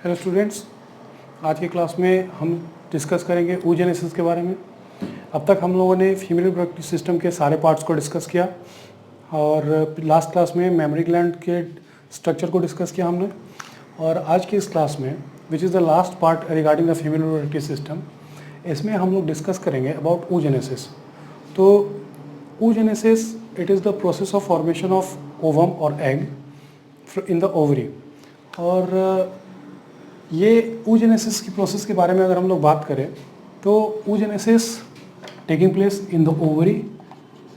Hello students, आज की class में हम डिस्कस करेंगे oogenesis के बारे में। अब तक हम लोगों ने फीमेल रिप्रोडक्टिव सिस्टम के सारे पार्ट्स को डिस्कस किया और लास्ट क्लास में मेमोरी ग्लैंड के स्ट्रक्चर को डिस्कस किया हमने। और आज की इस क्लास में which is the last part regarding the female reproductive system, इसमें हम लोग डिस्कस करेंगे अबाउट oogenesis। तो oogenesis it is the process of formation of ovum और एग इन द ओवरी। और ये oogenesis की प्रोसेस के बारे में अगर हम लोग बात करें तो oogenesis taking place in the ovary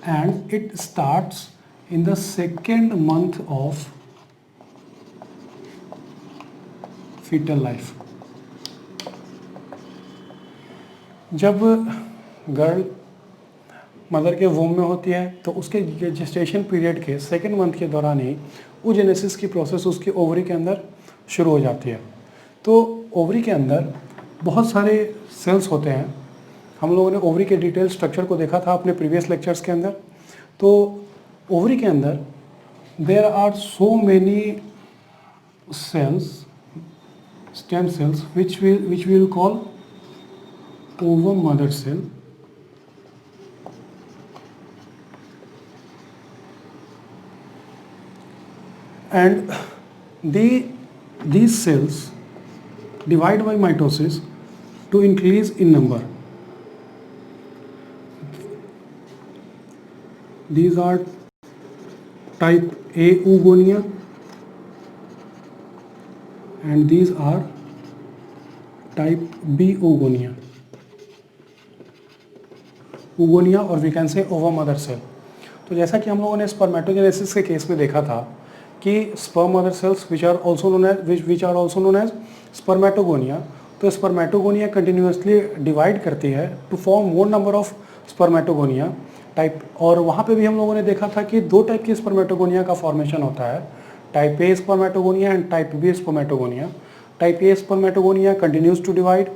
and it starts in the second month of fetal life. जब गर्ल मदर के वोम में होती है तो उसके जेस्टेशन पीरियड के सेकेंड मंथ के दौरान ही oogenesis की प्रोसेस उसकी ओवरी के अंदर शुरू हो जाती है। तो ओवरी के अंदर बहुत सारे सेल्स होते हैं। हम लोगों ने ओवरी के डिटेल स्ट्रक्चर को देखा था अपने प्रीवियस लेक्चर्स के अंदर। तो ओवरी के अंदर there are so many cells, stem cells, which will call ovum mother cell, and these cells divide by mitosis to increase in number. These are type A oogonia and these are type B oogonia. oogonia और we can say ovum mother cell। तो जैसा कि हम लोगों ने spermatogenesis के case में देखा था कि sperm mother cells which are also known as spermatogonia, तो स्पर्मेटोगोनिया कंटिन्यूसली डिवाइड करती है to form more number of spermatogonia type. और वहाँ पे भी हम लोगों ने देखा था कि दो टाइप की स्पर्मेटोगोनिया का फॉर्मेशन होता है, type A spermatogonia and type B spermatogonia. Type A spermatogonia continues to divide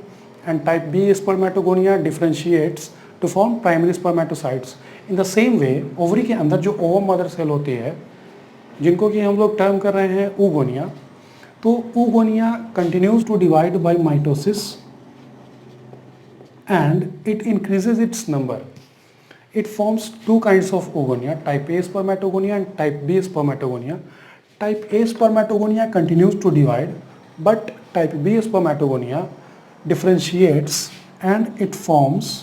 and type B spermatogonia differentiates to form primary spermatocytes. In the same way ovary के अंदर जो ओवम मदर सेल होती है जिनको कि हम लोग टर्म कर रहे हैं oogonia, तो oogonia continues to divide by mitosis and it increases its number. It forms two kinds of oogonia, type A spermatogonia and type B spermatogonia. Type A spermatogonia continues to divide, but type B spermatogonia differentiates and it forms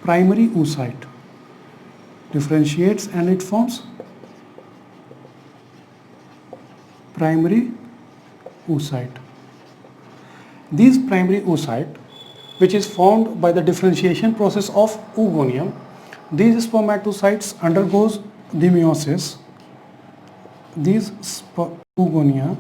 primary oocyte, differentiates and it forms primary oocyte. These primary oocyte, which is formed by the differentiation process of oogonium, these spermatocytes undergoes the meiosis. These oogonia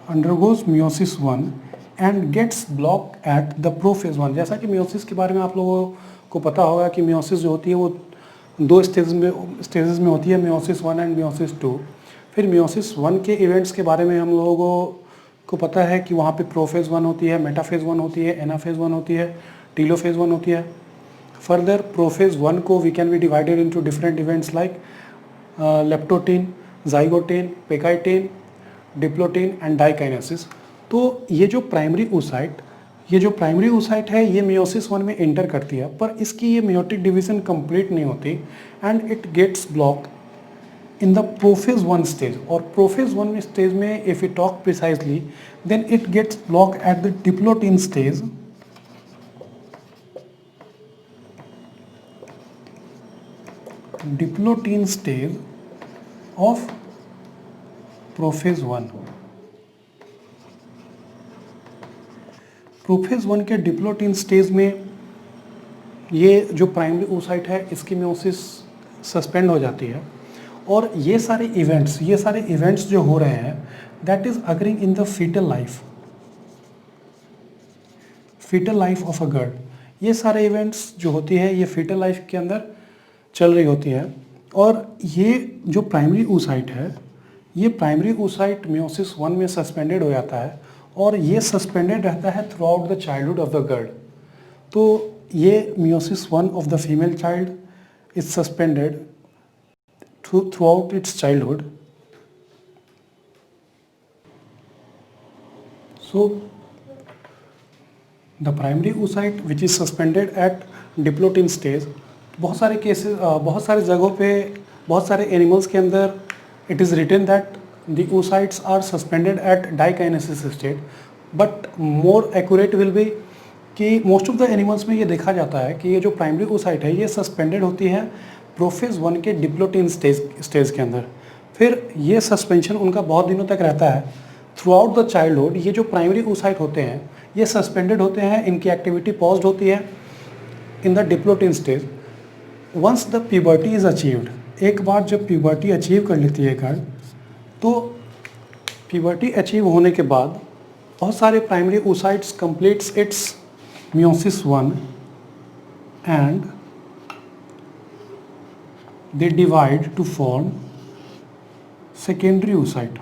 undergoes meiosis 1 and gets blocked at the prophase 1। जैसा कि meiosis के बारे में आप लोगों को पता होगा कि meiosis जो होती है वो दो स्टेजेस में होती है, meiosis 1 एंड meiosis 2। फिर meiosis 1 के इवेंट्स के बारे में हम लोगों को पता है कि वहाँ पे प्रोफेज 1 होती है, मेटाफेज 1 होती है, एनाफेज 1 होती है, टीलोफेज 1 होती है। फर्दर प्रोफेज 1 को we can be divided into different events like leptotene, zygotene, pachytene, diplotene and diakinesis. तो ये जो प्राइमरी oocyte है ये meiosis 1 में एंटर करती है, पर इसकी ये meiotic डिवीजन कंप्लीट नहीं होती and it gets block in the prophase 1 stage. और प्रोफेज 1 स्टेज में if you talk precisely then it gets block at the diplotene stage. Diplotene stage of prophase 1। Prophase 1 के डिप्लोटीन स्टेज में ये जो primary oocyte है इसकी meiosis suspend हो जाती है और ये सारे इवेंट्स जो हो रहे हैं that is occurring in the fetal life of a girl. ये सारे इवेंट्स जो होती है ये फीटल लाइफ के अंदर चल रही होती है। और ये जो प्राइमरी oocyte है ये प्राइमरी oocyte meiosis 1 में सस्पेंडेड हो जाता है और ये सस्पेंडेड रहता है throughout the childhood of the girl. तो ये meiosis 1 of the female child is suspended throughout its childhood. So the primary oocyte which is suspended at diplotin stage, बहुत सारे केसेस, बहुत सारे जगहों पे, बहुत सारे एनिमल्स के अंदर it is written that the oocytes are suspended at dikinesis state, but more accurate will be कि मोस्ट ऑफ द एनिमल्स में ये देखा जाता है कि ये जो प्राइमरी oocyte है ये सस्पेंडेड होती है प्रोफेज 1 के डिप्लोटिन स्टेज के अंदर। फिर ये सस्पेंशन उनका बहुत दिनों तक रहता है थ्रू आउट द चाइल्डहुड। ये जो प्राइमरी oocyte होते हैं ये सस्पेंडेड होते हैं, इनकी एक्टिविटी पॉज्ड होती है in the diplotene stage. Once the puberty is achieved, एक बार जब प्यूबर्टी अचीव कर लेती है गर्ल, तो प्यूबर्टी अचीव होने के बाद बहुत सारे primary oocytes completes its meiosis 1 and they divide to form secondary oocyte.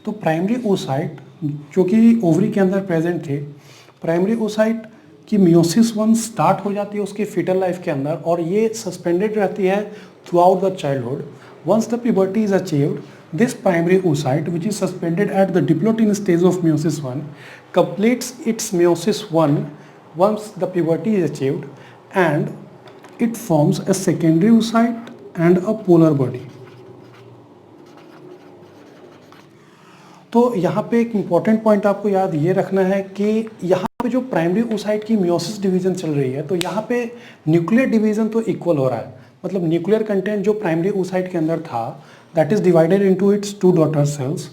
तो प्राइमरी oocyte जो कि ओवरी के अंदर प्रेजेंट थे, प्राइमरी oocyte की meiosis 1 स्टार्ट हो जाती है उसकी फीटल लाइफ के अंदर और ये सस्पेंडेड रहती है throughout the childhood. Once the puberty is achieved, this primary oocyte which is suspended at the diplotin stage of meiosis 1 completes its meiosis 1 once the puberty is achieved and it forms a secondary oocyte and a polar body. तो यहाँ पे एक important point आपको याद ये रखना है कि यहाँ पे जो प्राइमरी oocyte की meiosis डिवीजन चल रही है तो यहाँ पे न्यूक्लियर डिवीजन तो इक्वल हो रहा है, मतलब न्यूक्लियर कंटेंट जो प्राइमरी oocyte के अंदर था that is divided into its 2 daughter cells.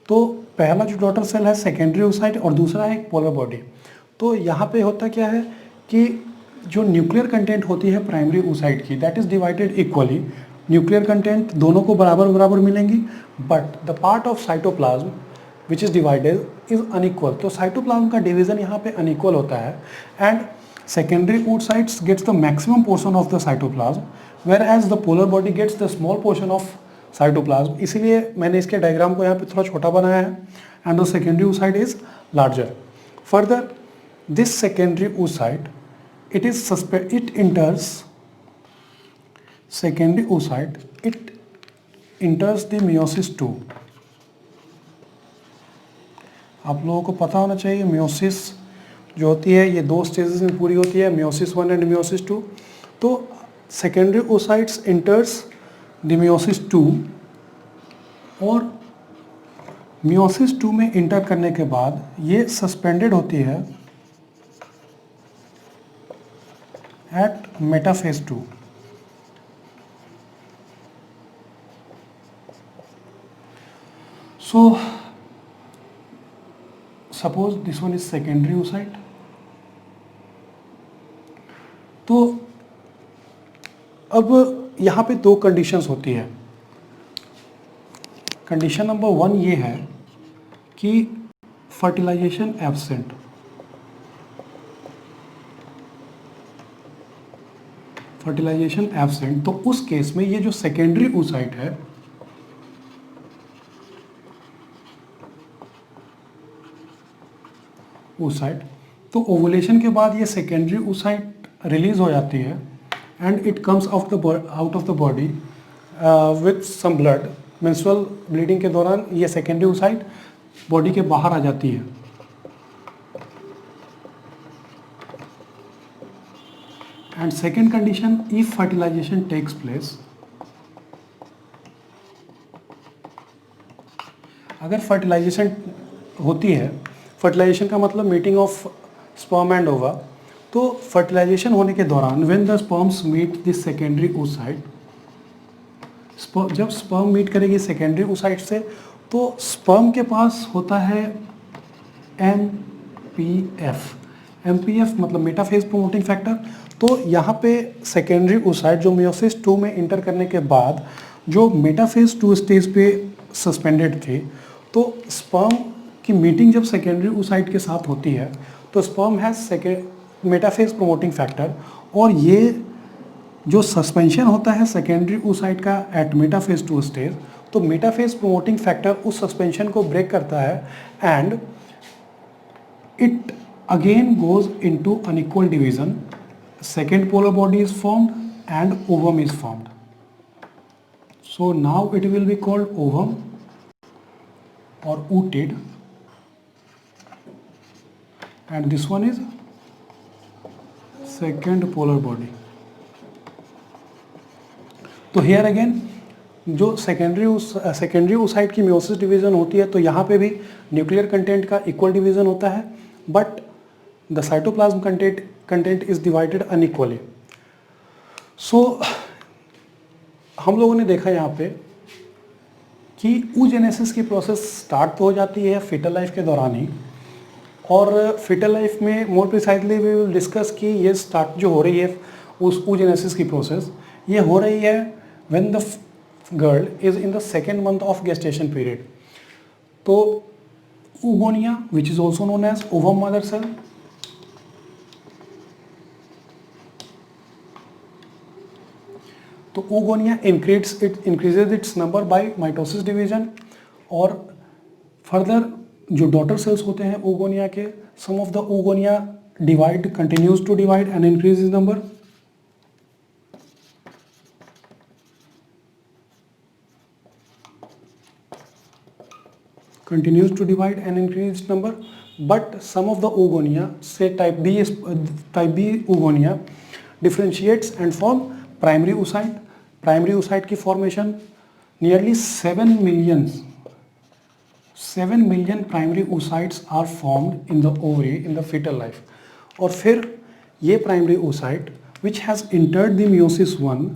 तो पहला जो डॉटर सेल है सेकेंडरी oocyte और दूसरा है एक पोलर बॉडी। तो यहाँ पे होता क्या है कि जो न्यूक्लियर कंटेंट होती है प्राइमरी oocyte की that is divided equally, nuclear content दोनों को बराबर बराबर मिलेंगी, but the part of cytoplasm which is divided is unequal. तो साइटोप्लाज्म का डिवीजन यहाँ पे अनइक्वल होता है and secondary oocytes gets the maximum portion of the cytoplasm whereas the polar body gets the small portion of cytoplasm। इसीलिए मैंने इसके diagram को यहाँ पे थोड़ा छोटा बनाया है and the secondary oocyte is larger. Further, this secondary oocyte it enters secondary oocyte, it enters the meiosis 2। आप लोगों को पता होना चाहिए meiosis जो होती है ये 2 स्टेजेस में पूरी होती है, meiosis 1 एंड meiosis 2। तो secondary oocytes enters the meiosis 2 और meiosis 2 में इंटर करने के बाद ये सस्पेंडेड होती है at metaphase 2। So suppose this one is secondary oocyte। तो अब यहाँ पे 2 कंडीशंस होती है। कंडीशन नंबर 1 ये है कि फर्टिलाइजेशन एब्सेंट, फर्टिलाइजेशन एब्सेंट। तो उस केस में ये जो सेकेंडरी oocyte है oocyte, तो ओवुलेशन के बाद ये सेकेंडरी oocyte रिलीज हो जाती है and it comes out of the body with some blood. Menstrual bleeding के दौरान ये सेकेंडरी oocyte बॉडी के बाहर आ जाती है। And second condition, if fertilization takes place, अगर फर्टिलाइजेशन होती है, फर्टिलाइजेशन का मतलब मीटिंग ऑफ स्पर्म एंड ओवा, तो फर्टिलाइजेशन होने के दौरान when the sperms meet this secondary oocyte, जब स्पर्म मीट करेगी सेकेंडरी oocyte से तो स्पर्म के पास होता है MPF मतलब मेटाफेज प्रोमोटिंग फैक्टर। तो यहाँ पे सेकेंडरी oocyte जो meiosis 2 में इंटर करने के बाद जो मेटाफेज 2 स्टेज पे सस्पेंडेड थे, तो स्पर्म की मीटिंग जब सेकेंडरी oocyte के साथ होती है तो sperm has metaphase promoting factor, और ये जो सस्पेंशन होता है सेकेंडरी oocyte का एट मेटाफेज 2 स्टेज, तो मेटाफेज प्रोमोटिंग फैक्टर उस सस्पेंशन को ब्रेक करता है and it again goes into unequal division. Second polar body is formed and ovum is formed. So now it will be called ovum or ooted, and this one is second polar body. तो here again जो secondary oocyte की meiosis division होती है, तो यहाँ पे भी nuclear content का इक्वल डिवीजन होता है, but the cytoplasm content is divided unequally. So हम लोगों ने देखा यहाँ पे कि oogenesis की प्रोसेस स्टार्ट तो हो जाती है फीटल लाइफ के दौरान ही, और फीटल लाइफ में more precisely we will discuss कि ये स्टार्ट जो हो रही है उस oogenesis की प्रोसेस, ये हो रही है when the girl is in the second month of gestation period. तो oogonia which is also known as ovum mother cell, तो oogonia increases its number by mitosis division, और फर्दर जो डॉटर सेल्स होते हैं oogonia के, some of the oogonia continues to divide and increase in number. Continues to divide and increase its number, but some of the oogonia, say type B oogonia, differentiates and form primary oocyte. Primary oocyte की formation nearly 7 million primary oocytes are formed in the ovary in the fetal life. और फिर ये primary oocyte which has entered the meiosis 1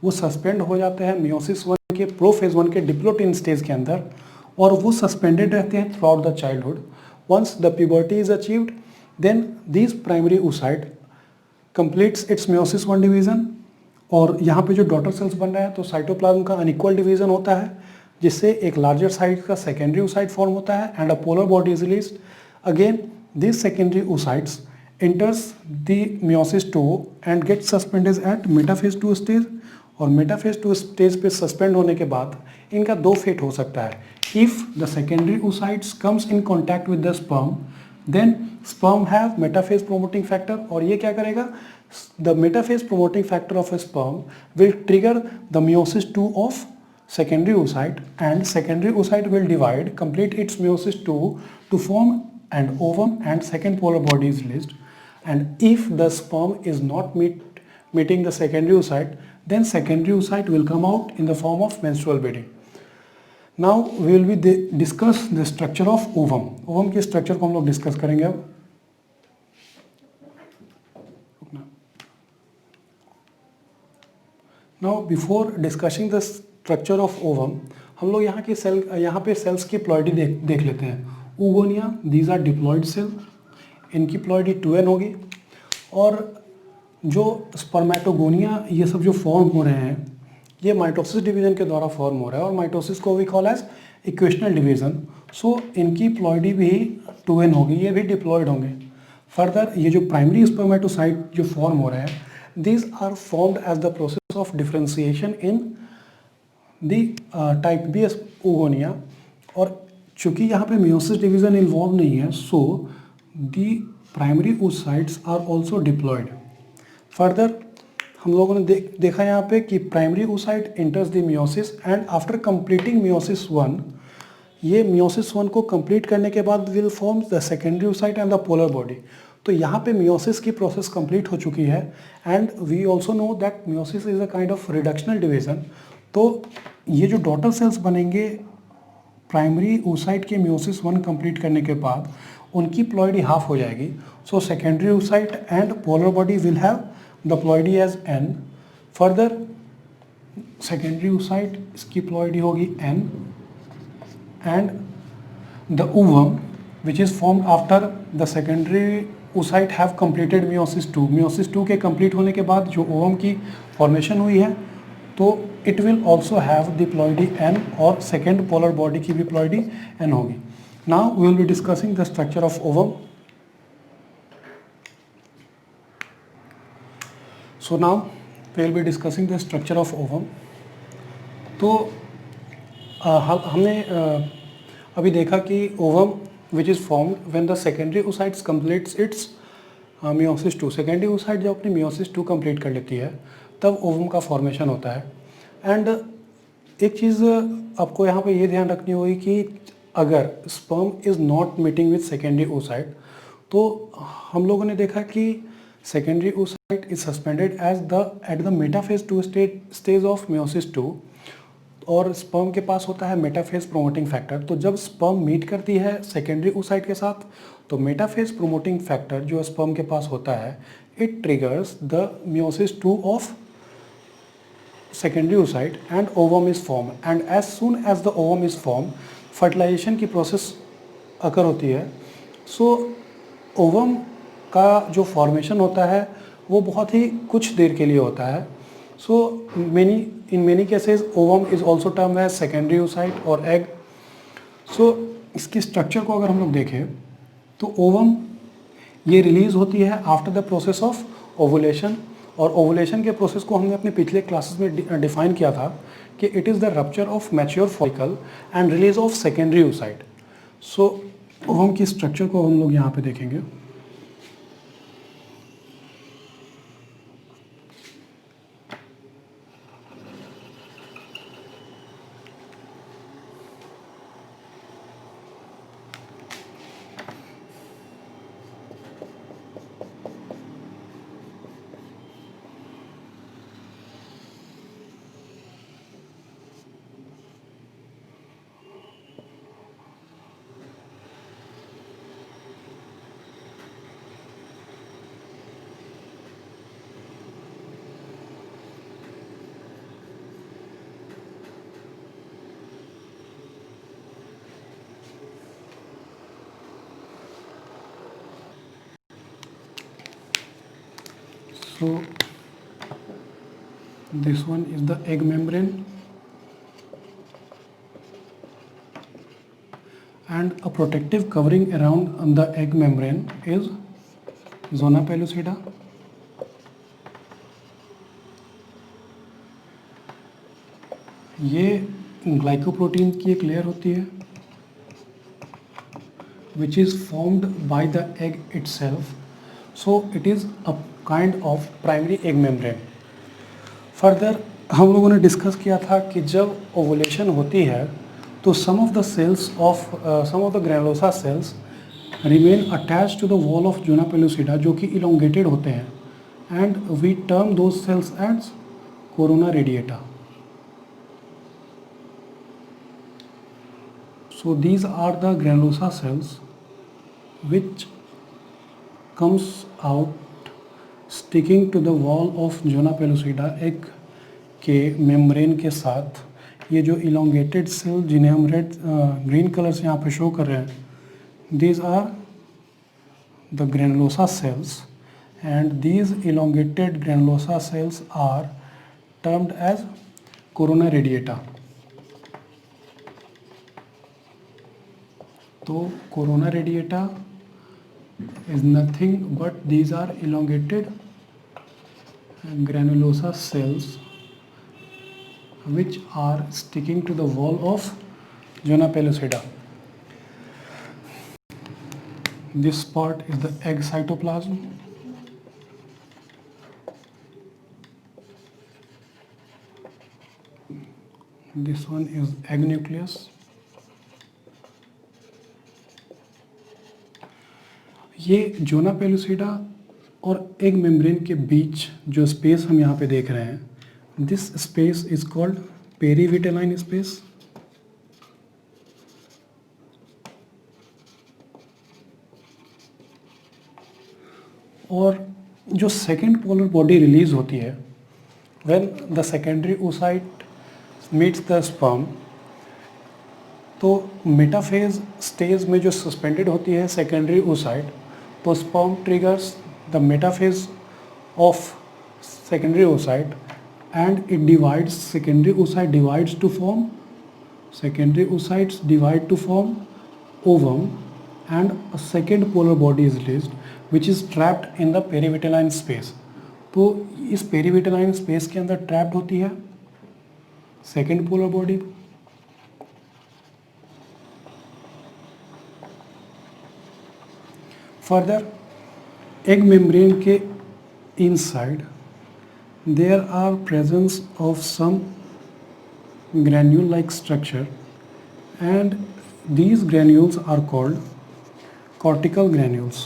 वो suspend हो जाते हैं meiosis 1 के prophase 1 के डिप्लोटिन स्टेज के अंदर, और वो सस्पेंडेड रहते हैं throughout the childhood. Once the puberty is achieved, then this primary oocyte completes its meiosis 1 division, और यहाँ पे जो डॉटर सेल्स बन रहे हैं तो साइटोप्लाज्म का अनइक्वल डिवीजन होता है, जिससे एक लार्जर साइज का सेकेंडरी oocyte फॉर्म होता है and a polar body is released. Again this secondary oocytes enters the meiosis 2 and gets suspended at metaphase 2 stage, और मेटाफेज 2 स्टेज पे सस्पेंड होने के बाद इनका दो फेट हो सकता है. If the secondary oocytes comes in contact with the sperm, then sperm have metaphase promoting factor, और ये क्या करेगा, the metaphase promoting factor of a sperm will trigger the meiosis 2 of secondary oocyte, and secondary oocyte will divide, complete its meiosis 2 to form an ovum and second polar body is released. And if the sperm is not meeting the secondary oocyte, then secondary oocyte will come out in the form of menstrual bleeding. Now we will be discuss the structure of ovum. ovum के structure को हम लोग discuss करेंगे अब. Now before discussing the structure of ovum, हम लोग यहाँ पे cells की ploidy देख लेते हैं. oogonia, these are diploid cell, इनकी ploidy 2n होगी, और जो स्पर्मेटोगोनिया ये सब जो फॉर्म हो रहे हैं ये माइटोसिस डिवीजन के द्वारा फॉर्म हो रहा है, और माइटोसिस को भी कॉल एज इक्वेशनल डिवीजन. सो इनकी प्लॉइडी भी 2n होगी, ये भी डिप्लॉयड होंगे. फर्दर ये जो प्राइमरी स्पर्मेटोसाइट जो फॉर्म हो रहे हैं, these are formed as the process of differentiation in the type B oogonia, और चूंकि यहाँ पे मेयोसिस डिवीजन इन्वॉल्व नहीं है, so the primary oocytes are also diploid. Further हम लोगों ने देखा यहाँ पे कि primary oocyte enters the meiosis, and after completing meiosis 1, ये मियोसिस 1 को कंप्लीट करने के बाद will form the secondary oocyte and the polar body. तो यहाँ पे मियोसिस की प्रोसेस कंप्लीट हो चुकी है, and we also know that meiosis is a kind of reductional division. तो ये जो डॉटर सेल्स बनेंगे प्राइमरी oocyte के मियोसिस 1 कंप्लीट करने के बाद, उनकी प्लॉइडी हाफ हो जाएगी. So secondary oocyte and polar body will have the ploidy as n. Further secondary oocyte इसकी ploidy होगी n, and the ovum which is formed after the secondary oocyte have completed meiosis 2. meiosis 2 के complete होने के बाद जो ovum की formation हुई है, तो it will also have the ploidy n, और second polar body की भी ploidy n होगी. Now we will be discussing the structure of ovum. So now we will be discussing the structure of ovum. तो हमने अभी देखा कि ovum which is formed when the secondary oocytes completes its meiosis 2. Secondary oocyte जब अपनी meiosis 2 complete कर लेती है तब ओवम का फॉर्मेशन होता है. एंड एक चीज़ आपको यहाँ पे ये ध्यान रखनी होगी कि अगर sperm is not meeting with secondary oocyte, तो हम लोगों ने देखा कि secondary oocyte is suspended at the metaphase 2 stage of meiosis 2, और स्पर्म के पास होता है मेटाफेज प्रोमोटिंग फैक्टर. तो जब स्पर्म मीट करती है सेकेंडरी oocyte के साथ, तो मेटाफेज प्रोमोटिंग फैक्टर जो स्पर्म के पास होता है, it triggers the meiosis 2 of secondary oocyte and ovum is formed. And as soon as the ovum is formed, fertilization की प्रोसेस अकर होती है. सो ओवम का जो फॉर्मेशन होता है वो बहुत ही कुछ देर के लिए होता है. So in many cases ovum is also term as secondary oocyte और एग. सो इसकी स्ट्रक्चर को अगर हम लोग देखें तो ओवम ये रिलीज होती है after the process of ovulation, और ओवुलेशन के प्रोसेस को हमने अपने पिछले क्लासेस में डिफाइन किया था कि it is the rupture of mature follicle and release of secondary oocyte. So ovum की स्ट्रक्चर को हम लोग यहाँ पे देखेंगे. So this one is the egg membrane, and a protective covering around the egg membrane is zona pellucida. ये glycoprotein की एक लेयर होती है which is formed by the egg itself. So it is a kind of primary egg membrane. Further हम लोगों ने discuss किया था कि जब ओवुलेशन होती है तो some of the granulosa cells remain attached to the wall of zona pellucida, जो कि इलोंगेटेड होते हैं, and we term those cells as corona radiata. So these are the granulosa cells which comes out sticking to the wall of zona pellucida. एक के membrane के साथ ये जो elongated सेल जिन्हें हम रेड ग्रीन कलर से यहाँ पे शो कर रहे हैं, these are the granulosa cells, and these elongated granulosa cells are termed as corona radiata. तो corona radiata is nothing but these are elongated granulosa cells which are sticking to the wall of zona pellucida. This part is the egg cytoplasm. This one is egg nucleus. ये zona pellucida और egg membrane के बीच जो space हम यहाँ पे देख रहे हैं, this space is called perivitelline space. और जो सेकेंड पोलर बॉडी रिलीज होती है when the secondary oocyte meets the sperm, तो मेटाफेज स्टेज में जो सस्पेंडेड होती है सेकेंडरी oocyte, तो sperm triggers the metaphase of secondary oocyte and it divides. Secondary oocyte divides to form, secondary oocytes divide to form ovum, and a second polar body is released which is trapped in the perivitelline space. तो इस perivitelline space के अंदर trapped होती है second polar body, further egg membrane के inside there are presence of some granule like structure, and these granules are called cortical granules.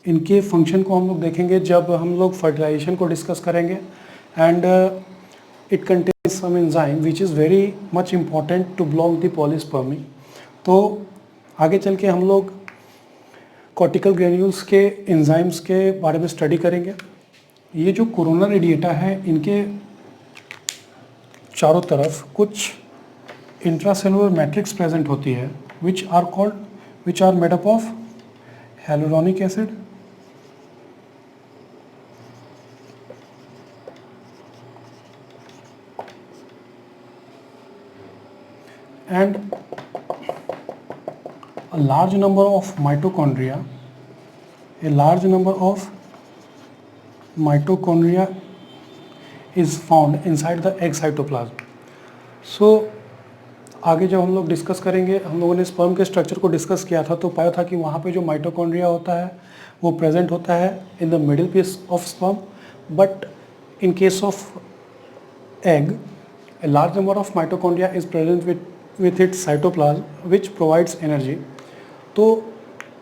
इनके function को हम लोग देखेंगे जब हम लोग फर्टिलाइजेशन को डिस्कस करेंगे, and it contains some enzyme which is very much important to block the polyspermy. तो आगे चल के हम लोग कॉर्टिकल ग्रेन्यूल्स के एंजाइम्स के बारे में स्टडी करेंगे. ये जो कोरोना रेडिएटा है, इनके चारों तरफ कुछ इंट्रासेलुलर मैट्रिक्स प्रेजेंट होती है which are made up of hyaluronic acid, and a large number of mitochondria. A large number of mitochondria is found inside the egg cytoplasm. So आगे जब हम लोग डिस्कस करेंगे, हम लोगों ने स्पर्म के स्ट्रक्चर को डिस्कस किया था तो पाया था कि वहाँ पे जो माइटोकॉन्ड्रिया होता है वो प्रेजेंट होता है in the middle piece of sperm, but in case of egg a large number of mitochondria is present with its cytoplasm which provides energy. तो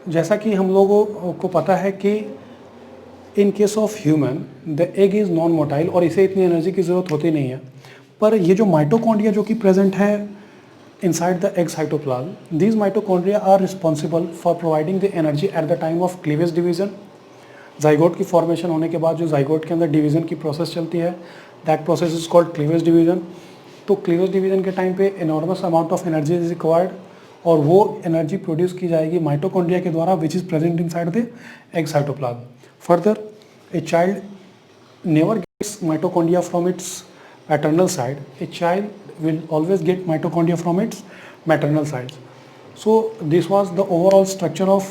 जैसा कि हम लोगों को पता है कि इन case of human the egg is non motile और इसे इतनी एनर्जी की ज़रूरत होती नहीं है, पर ये जो माइटोकॉन्ड्रिया जो कि प्रेजेंट है inside the egg cytoplasm, these mitochondria are responsible for providing the energy at the time of cleavage division. Zygote की फॉर्मेशन होने के बाद जो जाइगोट के अंदर डिवीजन की प्रोसेस चलती है, that process is called cleavage division. तो क्लीवेज डिवीजन के टाइम पे enormous amount of energy is required और वो एनर्जी प्रोड्यूस की जाएगी माइटोकॉन्ड्रिया के द्वारा which is present inside the egg cytoplasm. Further a child never gets mitochondria from its paternal side, a child will always get mitochondria from its maternal sides. So this was the overall structure of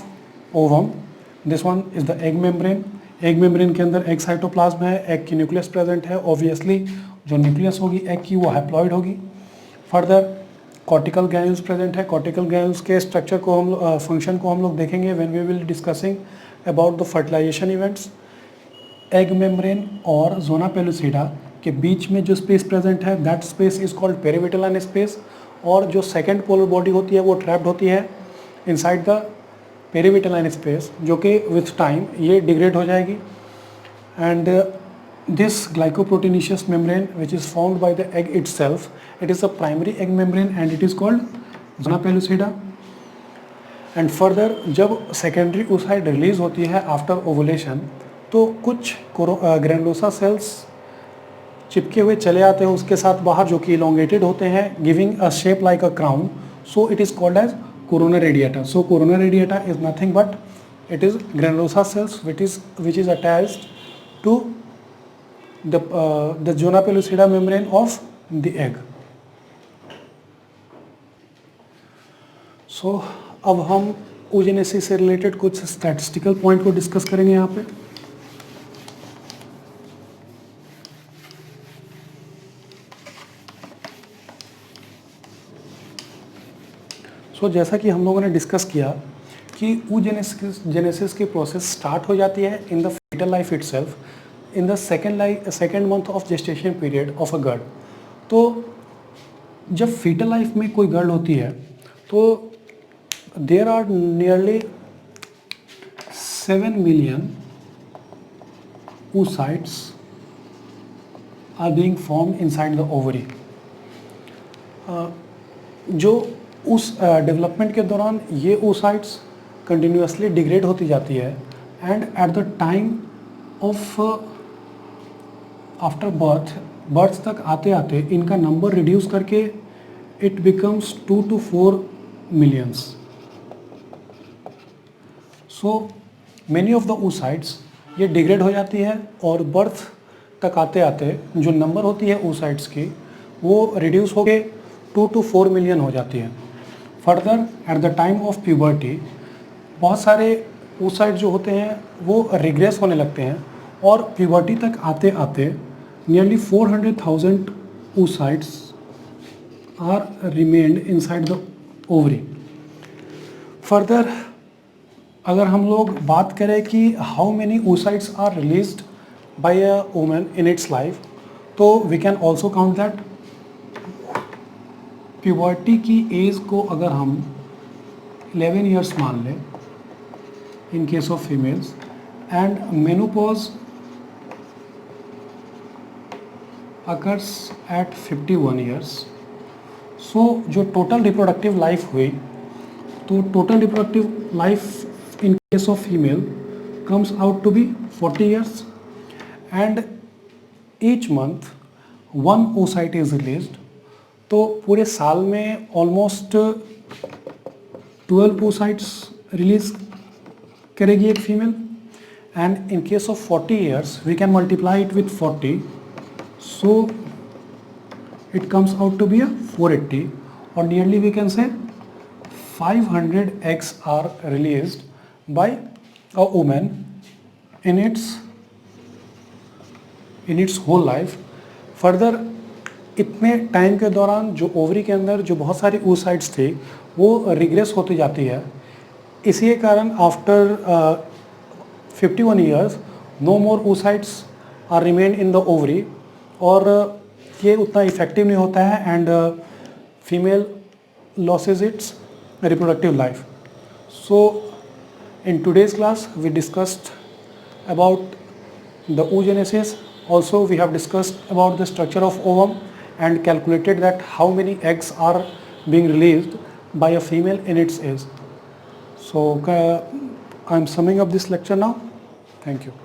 ovum. This one is the egg membrane. Egg membrane के अंदर egg cytoplasm है, egg की nucleus present है. Obviously जो nucleus होगी egg की वो haploid होगी. Further cortical granules present है. Cortical granules के structure को हम function को हम लोग देखेंगे when we will discussing about the fertilization events. Egg membrane और zona pellucida के बीच में जो स्पेस प्रेजेंट है that space is called perivitelline space, और जो सेकेंड पोलर बॉडी होती है वो ट्रैप्ड होती है इनसाइड द पेरिविटलाइन स्पेस, जो कि विथ टाइम ये डिग्रेड हो जाएगी. And this glycoproteinaceous membrane which is found by the egg itself, it is a primary egg membrane and it is called zona pellucida. And further जब secondary oocyte release होती है after ovulation तो कुछ granulosa cells चिपके हुए चले आते हैं उसके साथ बाहर, जो कि इलोंगेटेड होते हैं giving a shape like a crown. So it is called as corona radiata. So corona radiata is nothing but it is granulosa cells which is attached to the zona pellucida membrane of the egg. So अब हम oogenesis से related कुछ statistical point को discuss करेंगे यहाँ पे. तो जैसा कि हम लोगों ने डिस्कस किया कि oogenesis की प्रोसेस स्टार्ट हो जाती है in the fetal life itself in the second month of gestation period of a girl. तो जब फीटल लाइफ में कोई गर्ल होती है तो there are nearly 7 million oocytes are being formed inside the ovary. जो उस डेवलपमेंट के दौरान ये oocytes कंटिन्यूसली डिग्रेड होती जाती है and at the time of after birth तक आते आते इनका नंबर रिड्यूस करके it becomes 2 to 4 millions. So many of the oocytes ये डिग्रेड हो जाती है और बर्थ तक आते आते जो नंबर होती है oocytes की वो रिड्यूस होके 2 to 4 मिलियन हो जाती है. Further at the time of puberty बहुत सारे oocytes जो होते हैं वो रिग्रेस होने लगते हैं और प्यूबर्टी तक आते आते nearly 400,000 oocytes are remained inside the ovary. Further अगर हम लोग बात करें कि how many oocytes are released by a woman in its life, तो we can also count that. Puberty की एज को अगर हम 11 ईयर्स मान लें in case of females, and menopause occurs at 51 years, so जो टोटल रिप्रोडक्टिव लाइफ हुई, तो total reproductive life in case of female comes out to be 40 years, and each month one oocyte is released। तो पूरे साल में almost 12 oocytes release करेगी एक female, and in case of 40 years we can multiply it with 40, so it comes out to be a 480, or nearly we can say 500 eggs are released by a woman in its whole life। Further इतने time के दौरान जो ovary के अंदर जो बहुत सारी oocytes थे वो रिग्रेस होती जाती है। इसी के कारण after 51 years no more oocytes are remain in the ovary, और ये उतना इफेक्टिव नहीं होता है, and female losses its reproductive life। So in today's class we discussed about the oogenesis, also we have discussed about the structure of ovum and calculated that how many eggs are being released by a female in its age. So I am summing up this lecture now. Thank you.